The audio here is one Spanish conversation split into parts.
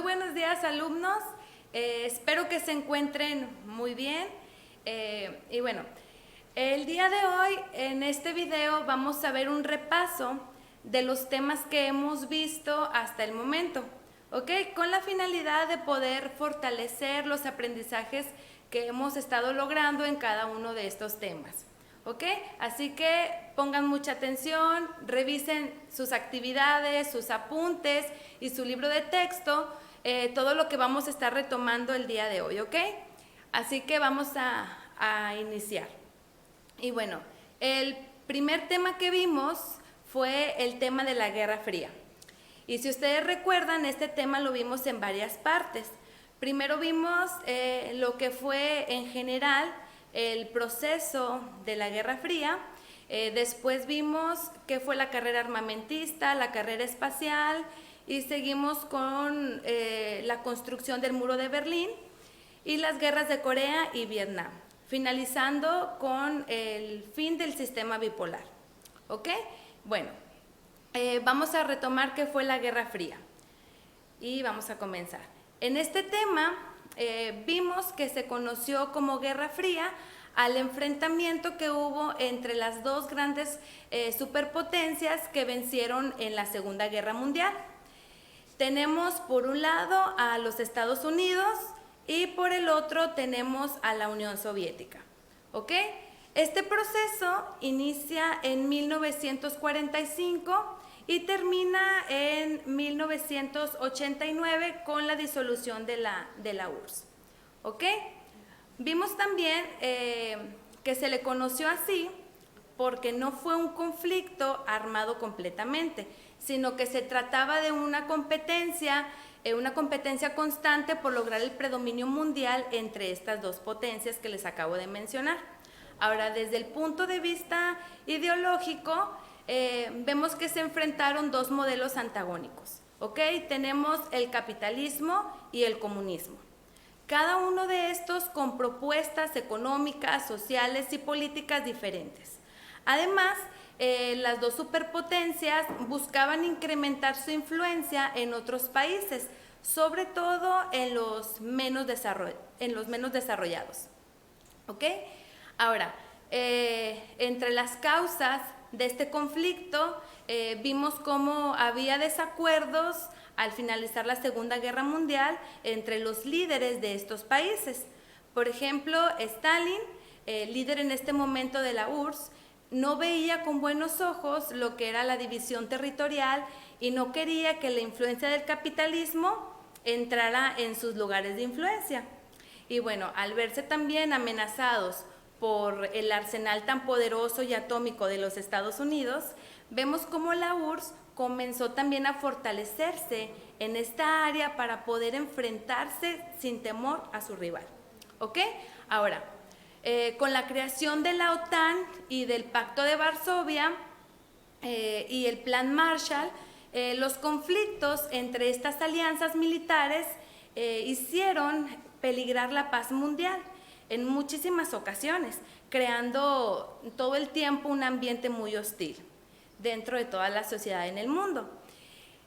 Muy buenos días, alumnos. Espero que se encuentren muy bien. Y bueno, el día de hoy en este video vamos a ver un repaso de los temas que hemos visto hasta el momento, ¿ok? Con la finalidad de poder fortalecer los aprendizajes que hemos estado logrando en cada uno de estos temas. ¿Ok? Así que pongan mucha atención, revisen sus actividades, sus apuntes y su libro de texto, todo lo que vamos a estar retomando el día de hoy, ¿ok? Así que vamos a iniciar. Y bueno, el primer tema que vimos fue el tema de la Guerra Fría. Y si ustedes recuerdan, este tema lo vimos en varias partes. Primero vimos lo que fue en general el proceso de la Guerra Fría, después vimos qué fue la carrera armamentista, la carrera espacial y seguimos con la construcción del muro de Berlín y las guerras de Corea y Vietnam, finalizando con el fin del sistema bipolar. ¿Ok? Bueno, vamos a retomar qué fue la Guerra Fría y vamos a comenzar. En este tema vimos que se conoció como Guerra Fría al enfrentamiento que hubo entre las dos grandes superpotencias que vencieron en la Segunda Guerra Mundial. Tenemos por un lado a los Estados Unidos y por el otro tenemos a la Unión Soviética. ¿Ok? Este proceso inicia en 1945 y termina en 1989 con la disolución de la URSS. ¿Ok? Vimos también que se le conoció así porque no fue un conflicto armado completamente, sino que se trataba de una competencia constante por lograr el predominio mundial entre estas dos potencias que les acabo de mencionar. Ahora, desde el punto de vista ideológico, vemos que se enfrentaron dos modelos antagónicos, ¿ok? Tenemos el capitalismo y el comunismo. Cada uno de estos con propuestas económicas, sociales y políticas diferentes. Además, las dos superpotencias buscaban incrementar su influencia en otros países, sobre todo en los menos desarrollados. ¿Ok? Ahora, entre las causas de este conflicto, vimos cómo había desacuerdos al finalizar la Segunda Guerra Mundial entre los líderes de estos países. Por ejemplo, Stalin, líder en este momento de la URSS, no veía con buenos ojos lo que era la división territorial y no quería que la influencia del capitalismo entrara en sus lugares de influencia. Y bueno, al verse también amenazados por el arsenal tan poderoso y atómico de los Estados Unidos, vemos cómo la URSS comenzó también a fortalecerse en esta área para poder enfrentarse sin temor a su rival. ¿Ok? Ahora, con la creación de la OTAN y del Pacto de Varsovia y el Plan Marshall, los conflictos entre estas alianzas militares hicieron peligrar la paz mundial en muchísimas ocasiones, creando todo el tiempo un ambiente muy hostil dentro de toda la sociedad en el mundo.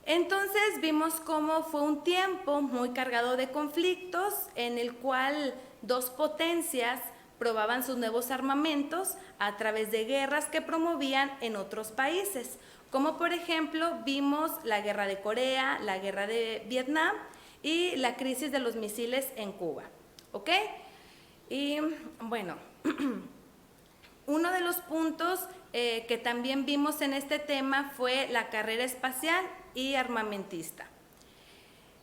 Entonces vimos cómo fue un tiempo muy cargado de conflictos en el cual dos potencias probaban sus nuevos armamentos a través de guerras que promovían en otros países, como por ejemplo vimos la guerra de Corea, la guerra de Vietnam y la crisis de los misiles en Cuba. ¿Ok? Y bueno, uno de los puntos que también vimos en este tema fue la carrera espacial y armamentista.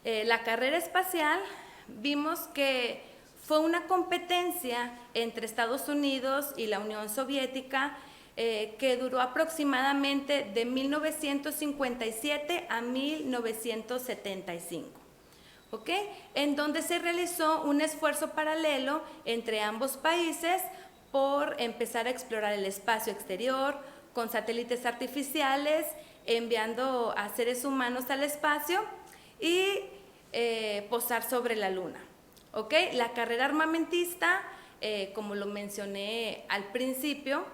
La carrera espacial vimos que fue una competencia entre Estados Unidos y la Unión Soviética que duró aproximadamente de 1957 a 1975. ¿Ok? En donde se realizó un esfuerzo paralelo entre ambos países por empezar a explorar el espacio exterior con satélites artificiales, enviando a seres humanos al espacio y posar sobre la Luna. ¿Ok? La carrera armamentista, como lo mencioné al principio,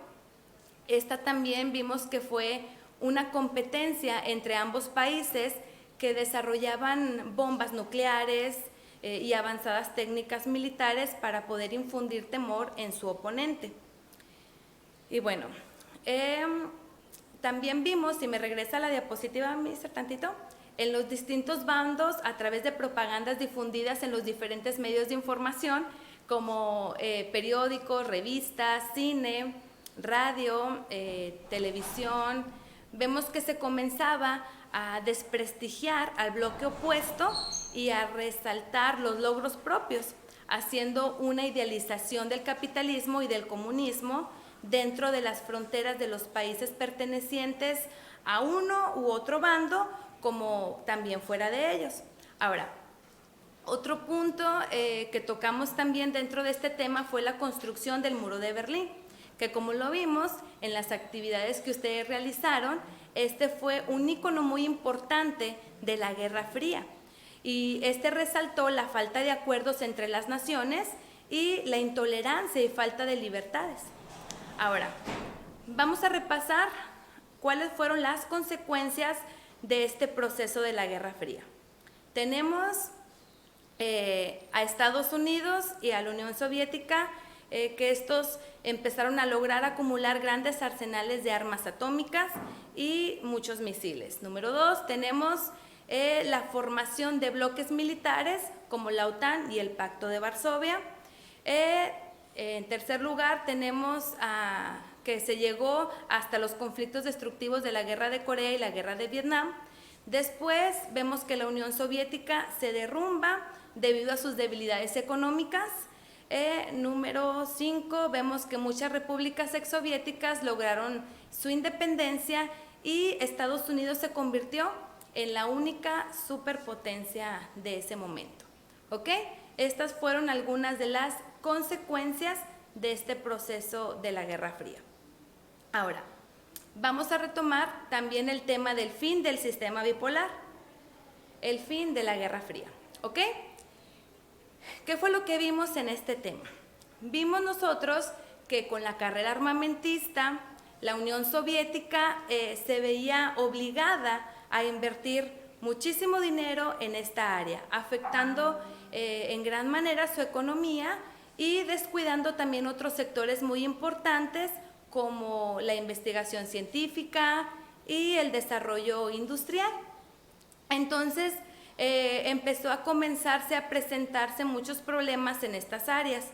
esta también vimos que fue una competencia entre ambos países que desarrollaban bombas nucleares y avanzadas técnicas militares para poder infundir temor en su oponente. Y bueno, también vimos, si me regresa a la diapositiva, mister, tantito, en los distintos bandos a través de propagandas difundidas en los diferentes medios de información, como periódicos, revistas, cine, radio, televisión. Vemos que se comenzaba a desprestigiar al bloque opuesto y a resaltar los logros propios, haciendo una idealización del capitalismo y del comunismo dentro de las fronteras de los países pertenecientes a uno u otro bando, como también fuera de ellos. Ahora, otro punto que tocamos también dentro de este tema fue la construcción del muro de Berlín, que como lo vimos en las actividades que ustedes realizaron, este fue un ícono muy importante de la Guerra Fría, y este resaltó la falta de acuerdos entre las naciones y la intolerancia y falta de libertades. Ahora, vamos a repasar cuáles fueron las consecuencias de este proceso de la Guerra Fría. Tenemos a Estados Unidos y a la Unión Soviética, que estos empezaron a lograr acumular grandes arsenales de armas atómicas y muchos misiles. Número 2, tenemos la formación de bloques militares como la OTAN y el Pacto de Varsovia. En tercer lugar, tenemos que se llegó hasta los conflictos destructivos de la Guerra de Corea y la Guerra de Vietnam. Después vemos que la Unión Soviética se derrumba debido a sus debilidades económicas. Número 5, vemos que muchas repúblicas exsoviéticas lograron su independencia y Estados Unidos se convirtió en la única superpotencia de ese momento. ¿Ok? Estas fueron algunas de las consecuencias de este proceso de la Guerra Fría. Ahora, vamos a retomar también el tema del fin del sistema bipolar, el fin de la Guerra Fría. ¿Ok? ¿Qué fue lo que vimos en este tema? Vimos nosotros que con la carrera armamentista, la Unión Soviética se veía obligada a invertir muchísimo dinero en esta área, afectando en gran manera su economía y descuidando también otros sectores muy importantes como la investigación científica y el desarrollo industrial. Entonces, empezó a comenzarse a presentarse muchos problemas en estas áreas,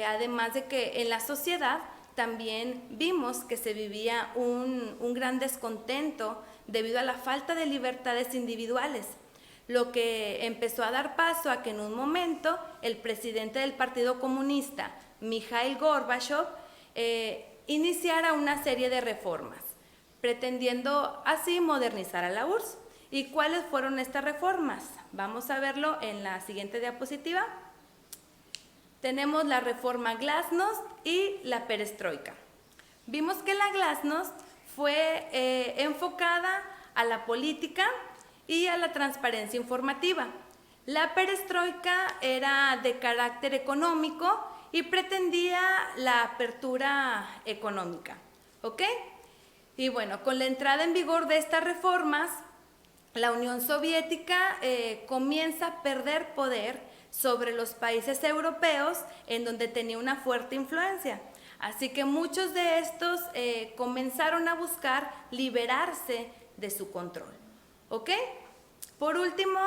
además de que en la sociedad también vimos que se vivía un gran descontento debido a la falta de libertades individuales, lo que empezó a dar paso a que en un momento el presidente del Partido Comunista, Mikhail Gorbachev, iniciara una serie de reformas, pretendiendo así modernizar a la URSS. ¿Y cuáles fueron estas reformas? Vamos a verlo en la siguiente diapositiva. Tenemos la reforma Glasnost y la perestroika. Vimos que la Glasnost fue enfocada a la política y a la transparencia informativa. La perestroika era de carácter económico y pretendía la apertura económica. ¿Ok? Y bueno, con la entrada en vigor de estas reformas, la Unión Soviética comienza a perder poder sobre los países europeos en donde tenía una fuerte influencia. Así que muchos de estos comenzaron a buscar liberarse de su control. ¿Ok? Por último,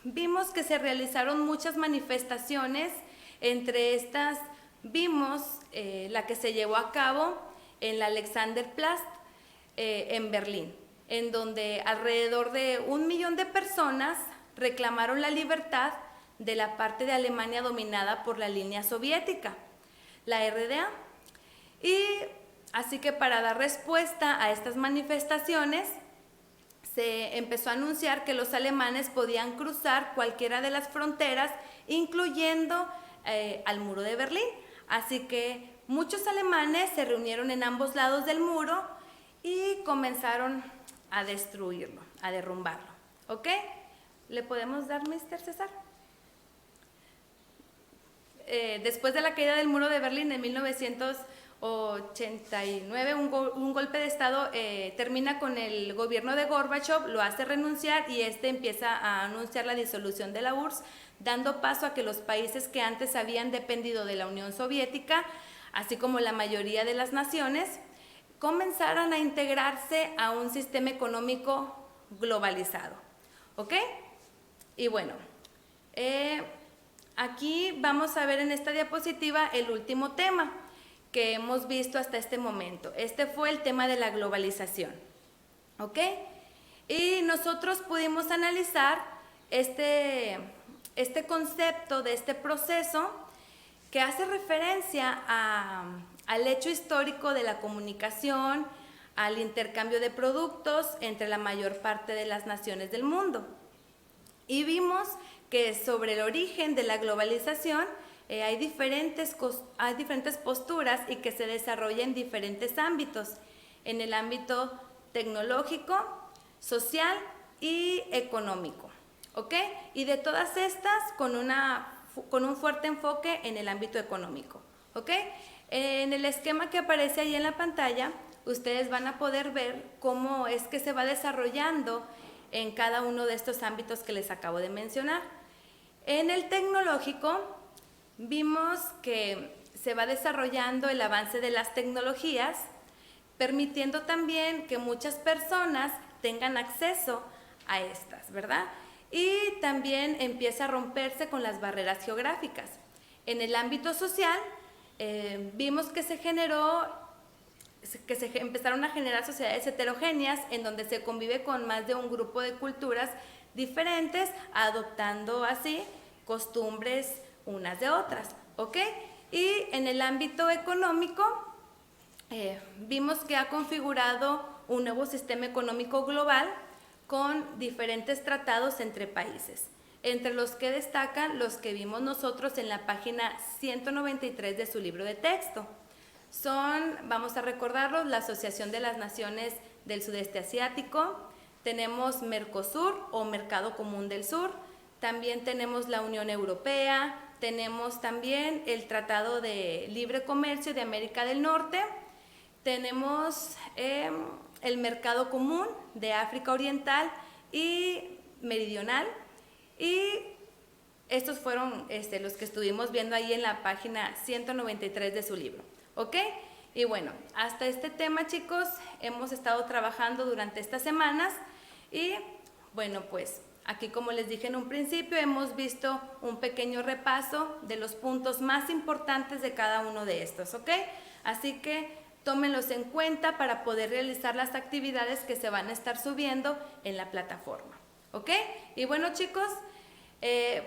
vimos que se realizaron muchas manifestaciones. Entre estas vimos la que se llevó a cabo en la Alexanderplatz en Berlín, en donde alrededor de 1 millón de personas reclamaron la libertad de la parte de Alemania dominada por la línea soviética, la RDA. Y así que para dar respuesta a estas manifestaciones, se empezó a anunciar que los alemanes podían cruzar cualquiera de las fronteras, incluyendo al muro de Berlín. Así que muchos alemanes se reunieron en ambos lados del muro y comenzaron a destruirlo, a derrumbarlo. ¿Ok? ¿Le podemos dar, Mr. César? Después de la caída del muro de Berlín en 1989, 89, un golpe de Estado, termina con el gobierno de Gorbachev, lo hace renunciar y empieza a anunciar la disolución de la URSS, dando paso a que los países que antes habían dependido de la Unión Soviética, así como la mayoría de las naciones, comenzaran a integrarse a un sistema económico globalizado. ¿Ok? Y bueno, aquí vamos a ver en esta diapositiva el último tema que hemos visto hasta este momento. Este fue el tema de la globalización. ¿Ok? Y nosotros pudimos analizar este concepto de este proceso que hace referencia al hecho histórico de la comunicación, al intercambio de productos entre la mayor parte de las naciones del mundo. Y vimos que sobre el origen de la globalización hay diferentes posturas y que se desarrolla en diferentes ámbitos, en el ámbito tecnológico, social y económico, ¿ok? Y de todas estas con un fuerte enfoque en el ámbito económico, ¿ok? En el esquema que aparece ahí en la pantalla, ustedes van a poder ver cómo es que se va desarrollando en cada uno de estos ámbitos que les acabo de mencionar. En el tecnológico, vimos que se va desarrollando el avance de las tecnologías, permitiendo también que muchas personas tengan acceso a estas, ¿verdad? Y también empieza a romperse con las barreras geográficas. En el ámbito social, vimos que empezaron a generar sociedades heterogéneas en donde se convive con más de un grupo de culturas diferentes, adoptando así costumbres unas de otras, ¿ok? Y en el ámbito económico, vimos que ha configurado un nuevo sistema económico global con diferentes tratados entre países, entre los que destacan los que vimos nosotros en la página 193 de su libro de texto. Vamos a recordarlos, la Asociación de las Naciones del Sudeste Asiático, tenemos Mercosur o Mercado Común del Sur, también tenemos la Unión Europea, tenemos también el Tratado de Libre Comercio de América del Norte, tenemos el Mercado Común de África Oriental y Meridional, y estos fueron los que estuvimos viendo ahí en la página 193 de su libro, ¿ok? Y bueno, hasta este tema, chicos, hemos estado trabajando durante estas semanas y bueno, pues aquí, como les dije en un principio, hemos visto un pequeño repaso de los puntos más importantes de cada uno de estos, ¿ok? Así que tómenlos en cuenta para poder realizar las actividades que se van a estar subiendo en la plataforma, ¿ok? Y bueno, chicos,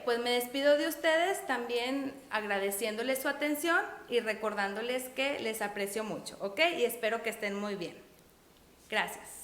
pues me despido de ustedes también agradeciéndoles su atención y recordándoles que les aprecio mucho, ¿ok? Y espero que estén muy bien. Gracias.